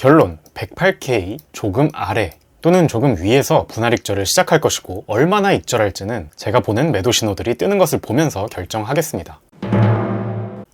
결론, 108K 조금 아래 또는 조금 위에서 분할 익절을 시작할 것이고 얼마나 익절할지는 제가 보는 매도 신호들이 뜨는 것을 보면서 결정하겠습니다.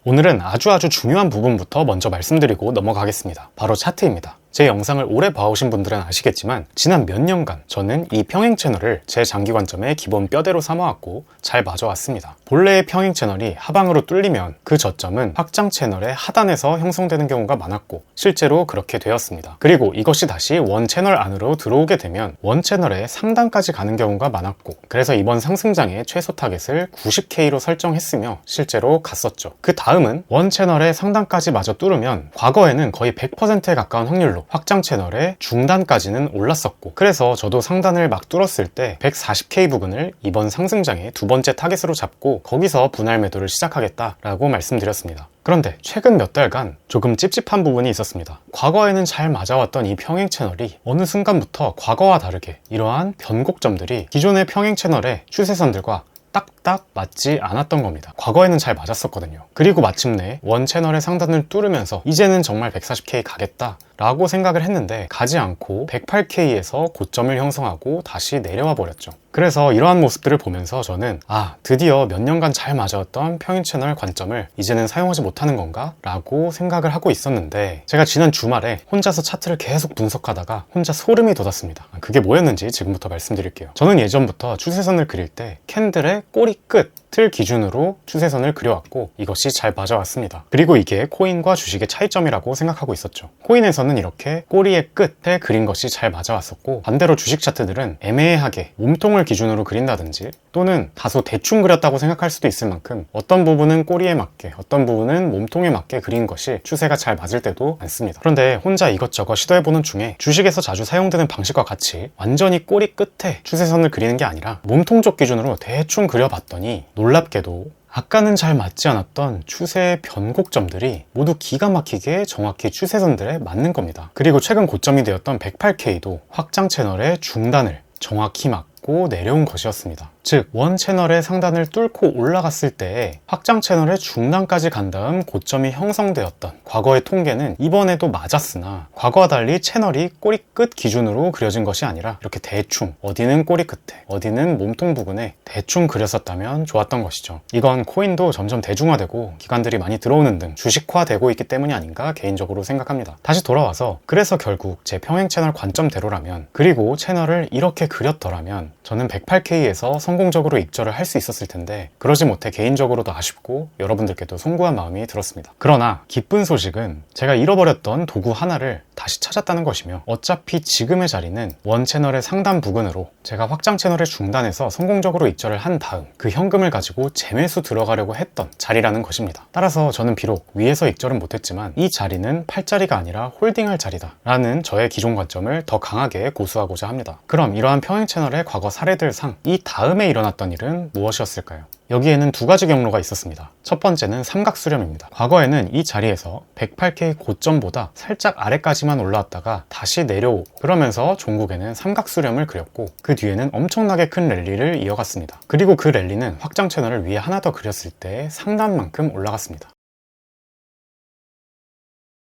오늘은 아주 중요한 부분부터 먼저 말씀드리고 넘어가겠습니다. 바로 차트입니다. 제 영상을 오래 봐오신 분들은 아시겠지만 지난 몇 년간 저는 이 평행 채널을 제 장기 관점의 기본 뼈대로 삼아왔고 잘 맞아왔습니다. 본래의 평행 채널이 하방으로 뚫리면 그 저점은 확장 채널의 하단에서 형성되는 경우가 많았고 실제로 그렇게 되었습니다. 그리고 이것이 다시 원 채널 안으로 들어오게 되면 원 채널의 상단까지 가는 경우가 많았고 그래서 이번 상승장의 최소 타겟을 90K로 설정했으며 실제로 갔었죠. 그 다음은 원 채널의 상단까지 마저 뚫으면 과거에는 거의 100%에 가까운 확률로 확장 채널의 중단까지는 올랐었고 그래서 저도 상단을 막 뚫었을 때 140K 부근을 이번 상승장의 두 번째 타겟으로 잡고 거기서 분할 매도를 시작하겠다라고 말씀드렸습니다. 그런데 최근 몇 달간 조금 찝찝한 부분이 있었습니다. 과거에는 잘 맞아왔던 이 평행 채널이 어느 순간부터 과거와 다르게 이러한 변곡점들이 기존의 평행 채널의 추세선들과 딱딱 맞지 않았던 겁니다. 과거에는 잘 맞았었거든요. 그리고 마침내 원 채널의 상단을 뚫으면서 이제는 정말 140K 가겠다 라고 생각을 했는데 가지 않고 108K에서 고점을 형성하고 다시 내려와 버렸죠. 그래서 이러한 모습들을 보면서 저는 드디어 몇 년간 잘 맞아왔던 평행 채널 관점을 이제는 사용하지 못하는 건가? 라고 생각을 하고 있었는데 제가 지난 주말에 혼자서 차트를 계속 분석하다가 혼자 소름이 돋았습니다. 그게 뭐였는지 지금부터 말씀드릴게요. 저는 예전부터 추세선을 그릴 때 캔들의 꼬리 끝을 기준으로 추세선을 그려왔고 이것이 잘 맞아왔습니다. 그리고 이게 코인과 주식의 차이점이라고 생각하고 있었죠. 코인에서는 이렇게 꼬리의 끝에 그린 것이 잘 맞아왔었고 반대로 주식 차트들은 애매하게 몸통을 기준으로 그린다든지 또는 다소 대충 그렸다고 생각할 수도 있을 만큼 어떤 부분은 꼬리에 맞게 어떤 부분은 몸통에 맞게 그린 것이 추세가 잘 맞을 때도 많습니다. 그런데 혼자 이것저것 시도해보는 중에 주식에서 자주 사용되는 방식과 같이 완전히 꼬리 끝에 추세선을 그리는 게 아니라 몸통 쪽 기준으로 대충 그려봤더니 놀랍게도 아까는 잘 맞지 않았던 추세의 변곡점들이 모두 기가 막히게 정확히 추세선들에 맞는 겁니다. 그리고 최근 고점이 되었던 108K도 확장 채널의 중단을 정확히 맞고 내려온 것이었습니다. 즉, 원 채널의 상단을 뚫고 올라갔을 때 확장 채널의 중단까지 간 다음 고점이 형성되었던 과거의 통계는 이번에도 맞았으나 과거와 달리 채널이 꼬리 끝 기준으로 그려진 것이 아니라 이렇게 대충 어디는 꼬리 끝에 어디는 몸통 부근에 대충 그렸었다면 좋았던 것이죠. 이건 코인도 점점 대중화되고 기관들이 많이 들어오는 등 주식화되고 있기 때문이 아닌가 개인적으로 생각합니다. 다시 돌아와서 그래서 결국 제 평행 채널 관점대로라면 그리고 채널을 이렇게 그렸더라면 저는 108K에서 성공적으로 익절을 할 수 있었을 텐데 그러지 못해 개인적으로도 아쉽고 여러분들께도 송구한 마음이 들었습니다. 그러나 기쁜 소식은 제가 잃어버렸던 도구 하나를 다시 찾았다는 것이며 어차피 지금의 자리는 원 채널의 상단 부근으로 제가 확장 채널의 중단에서 성공적으로 익절을 한 다음 그 현금을 가지고 재매수 들어가려고 했던 자리라는 것입니다. 따라서 저는 비록 위에서 익절은 못했지만 이 자리는 팔 자리가 아니라 홀딩할 자리다 라는 저의 기존 관점을 더 강하게 고수하고자 합니다. 그럼 이러한 평행 채널의 과거 사례들 상 이 다음에 일어났던 일은 무엇이었을까요? 여기에는 두 가지 경로가 있었습니다. 첫 번째는 삼각수렴입니다. 과거에는 이 자리에서 108K 고점보다 살짝 아래까지만 올라왔다가 다시 내려오고 그러면서 종국에는 삼각수렴을 그렸고 그 뒤에는 엄청나게 큰 랠리를 이어갔습니다. 그리고 그 랠리는 확장 채널을 위에 하나 더 그렸을 때 상단만큼 올라갔습니다.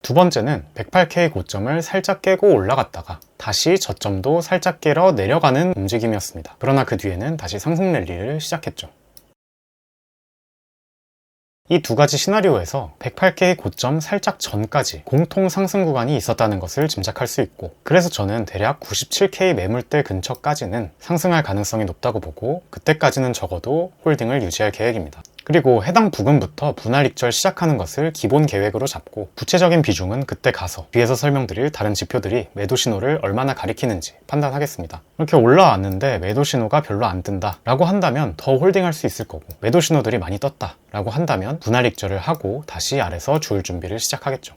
두 번째는 108K 고점을 살짝 깨고 올라갔다가 다시 저점도 살짝 깨러 내려가는 움직임이었습니다. 그러나 그 뒤에는 다시 상승 랠리를 시작했죠. 이 두 가지 시나리오에서 108K 고점 살짝 전까지 공통 상승 구간이 있었다는 것을 짐작할 수 있고 그래서 저는 대략 97K 매물대 근처까지는 상승할 가능성이 높다고 보고 그때까지는 적어도 홀딩을 유지할 계획입니다. 그리고 해당 부근부터 분할 익절 시작하는 것을 기본 계획으로 잡고 구체적인 비중은 그때 가서 뒤에서 설명드릴 다른 지표들이 매도 신호를 얼마나 가리키는지 판단하겠습니다. 이렇게 올라왔는데 매도 신호가 별로 안 뜬다 라고 한다면 더 홀딩할 수 있을 거고 매도 신호들이 많이 떴다 라고 한다면 분할 익절을 하고 다시 아래서 줄 준비를 시작하겠죠.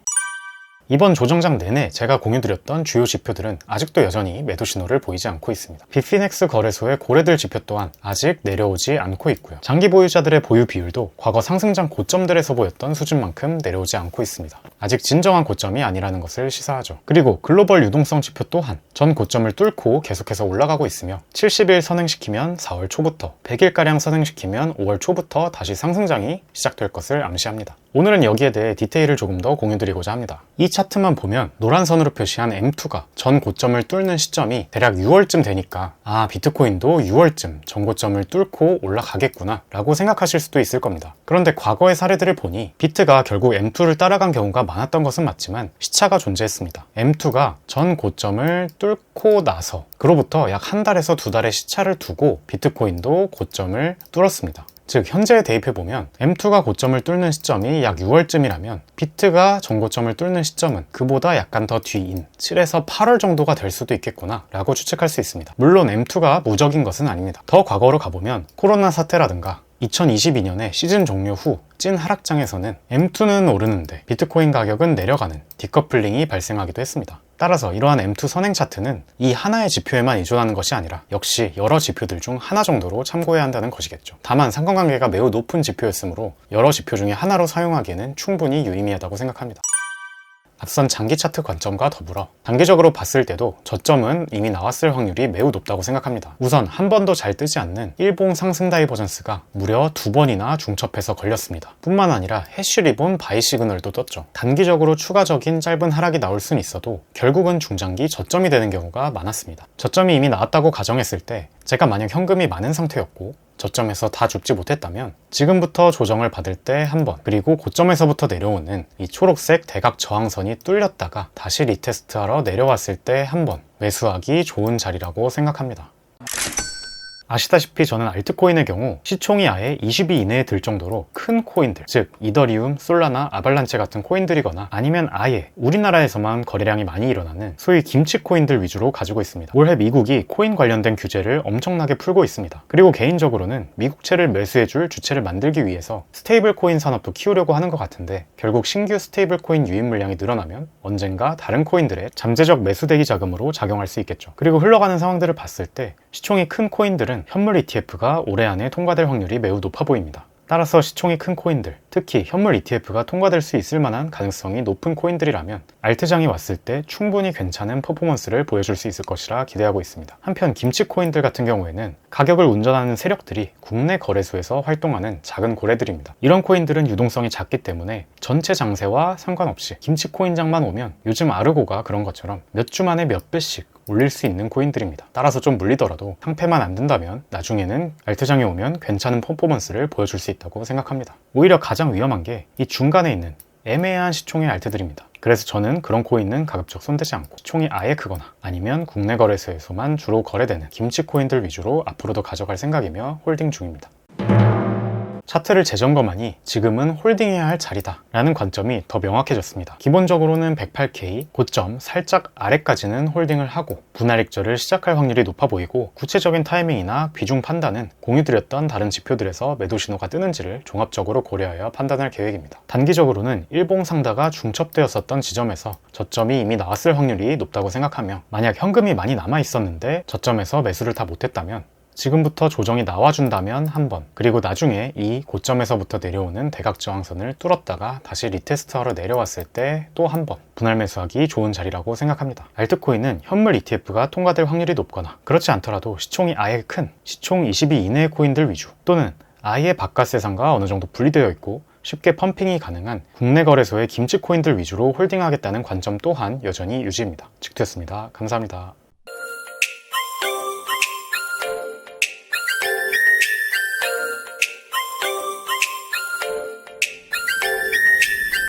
이번 조정장 내내 제가 공유드렸던 주요 지표들은 아직도 여전히 매도 신호를 보이지 않고 있습니다. 빅피넥스 거래소의 고래들 지표 또한 아직 내려오지 않고 있고요. 장기 보유자들의 보유 비율도 과거 상승장 고점들에서 보였던 수준만큼 내려오지 않고 있습니다. 아직 진정한 고점이 아니라는 것을 시사하죠. 그리고 글로벌 유동성 지표 또한 전 고점을 뚫고 계속해서 올라가고 있으며 70일 선행시키면 4월 초부터 100일가량 선행시키면 5월 초부터 다시 상승장이 시작될 것을 암시합니다. 오늘은 여기에 대해 디테일을 조금 더 공유드리고자 합니다. 이 차트만 보면 노란 선으로 표시한 M2가 전 고점을 뚫는 시점이 대략 6월쯤 되니까 비트코인도 6월쯤 전 고점을 뚫고 올라가겠구나 라고 생각하실 수도 있을 겁니다. 그런데 과거의 사례들을 보니 비트가 결국 M2를 따라간 경우가 많았던 것은 맞지만 시차가 존재했습니다. M2가 전 고점을 뚫고 나서 그로부터 약 한 달에서 두 달의 시차를 두고 비트코인도 고점을 뚫었습니다. 즉 현재에 대입해보면 M2가 고점을 뚫는 시점이 약 6월쯤이라면 비트가 전고점을 뚫는 시점은 그보다 약간 더 뒤인 7에서 8월 정도가 될 수도 있겠구나 라고 추측할 수 있습니다. 물론 M2가 무적인 것은 아닙니다. 더 과거로 가보면 코로나 사태라든가 2022년에 시즌 종료 후 찐 하락장에서는 M2는 오르는데 비트코인 가격은 내려가는 디커플링이 발생하기도 했습니다. 따라서 이러한 M2 선행 차트는 이 하나의 지표에만 의존하는 것이 아니라 역시 여러 지표들 중 하나 정도로 참고해야 한다는 것이겠죠. 다만 상관관계가 매우 높은 지표였으므로 여러 지표 중에 하나로 사용하기에는 충분히 유의미하다고 생각합니다. 앞선 장기 차트 관점과 더불어 단기적으로 봤을 때도 저점은 이미 나왔을 확률이 매우 높다고 생각합니다. 우선 한 번도 잘 뜨지 않는 일봉 상승 다이버전스가 무려 2번이나 중첩해서 걸렸습니다. 뿐만 아니라 해쉬 리본 바이 시그널도 떴죠. 단기적으로 추가적인 짧은 하락이 나올 순 있어도 결국은 중장기 저점이 되는 경우가 많았습니다. 저점이 이미 나왔다고 가정했을 때 제가 만약 현금이 많은 상태였고 저점에서 다 줍지 못했다면 지금부터 조정을 받을 때 한 번, 그리고 고점에서부터 내려오는 이 초록색 대각 저항선이 뚫렸다가 다시 리테스트하러 내려왔을 때 한 번 매수하기 좋은 자리라고 생각합니다. 아시다시피 저는 알트코인의 경우 시총이 아예 20위 이내에 들 정도로 큰 코인들, 즉 이더리움, 솔라나, 아발란체 같은 코인들이거나 아니면 아예 우리나라에서만 거래량이 많이 일어나는 소위 김치 코인들 위주로 가지고 있습니다. 올해 미국이 코인 관련된 규제를 엄청나게 풀고 있습니다. 그리고 개인적으로는 미국채를 매수해줄 주체를 만들기 위해서 스테이블 코인 산업도 키우려고 하는 것 같은데 결국 신규 스테이블 코인 유입 물량이 늘어나면 언젠가 다른 코인들의 잠재적 매수 대기 자금으로 작용할 수 있겠죠. 그리고 흘러가는 상황들을 봤을 때 시총이 큰 코인들은 현물 ETF가 올해 안에 통과될 확률이 매우 높아 보입니다. 따라서 시총이 큰 코인들, 특히 현물 ETF가 통과될 수 있을 만한 가능성이 높은 코인들이라면 알트장이 왔을 때 충분히 괜찮은 퍼포먼스를 보여줄 수 있을 것이라 기대하고 있습니다. 한편 김치 코인들 같은 경우에는 가격을 운전하는 세력들이 국내 거래소에서 활동하는 작은 고래들입니다. 이런 코인들은 유동성이 작기 때문에 전체 장세와 상관없이 김치 코인장만 오면 요즘 아르고가 그런 것처럼 몇 주 만에 몇 배씩 올릴 수 있는 코인들입니다. 따라서 좀 물리더라도 상패만 안 든다면 나중에는 알트장에 오면 괜찮은 퍼포먼스를 보여줄 수 있다고 생각합니다. 오히려 가장 위험한 게 이 중간에 있는 애매한 시총의 알트들입니다. 그래서 저는 그런 코인은 가급적 손대지 않고 시총이 아예 크거나 아니면 국내 거래소에서만 주로 거래되는 김치 코인들 위주로 앞으로도 가져갈 생각이며 홀딩 중입니다. 차트를 재점검하니 지금은 홀딩해야 할 자리다 라는 관점이 더 명확해졌습니다. 기본적으로는 108K 고점 살짝 아래까지는 홀딩을 하고 분할 익절을 시작할 확률이 높아 보이고 구체적인 타이밍이나 비중 판단은 공유드렸던 다른 지표들에서 매도 신호가 뜨는지를 종합적으로 고려하여 판단할 계획입니다. 단기적으로는 일봉 상다가 중첩되었었던 지점에서 저점이 이미 나왔을 확률이 높다고 생각하며 만약 현금이 많이 남아 있었는데 저점에서 매수를 다 못했다면 지금부터 조정이 나와준다면 한 번, 그리고 나중에 이 고점에서부터 내려오는 대각 저항선을 뚫었다가 다시 리테스트하러 내려왔을 때 또 한 번 분할 매수하기 좋은 자리라고 생각합니다. 알트코인은 현물 ETF가 통과될 확률이 높거나 그렇지 않더라도 시총이 아예 큰 시총 20위 이내의 코인들 위주 또는 아예 바깥 세상과 어느 정도 분리되어 있고 쉽게 펌핑이 가능한 국내 거래소의 김치 코인들 위주로 홀딩하겠다는 관점 또한 여전히 유지입니다. 직투였습니다. 감사합니다.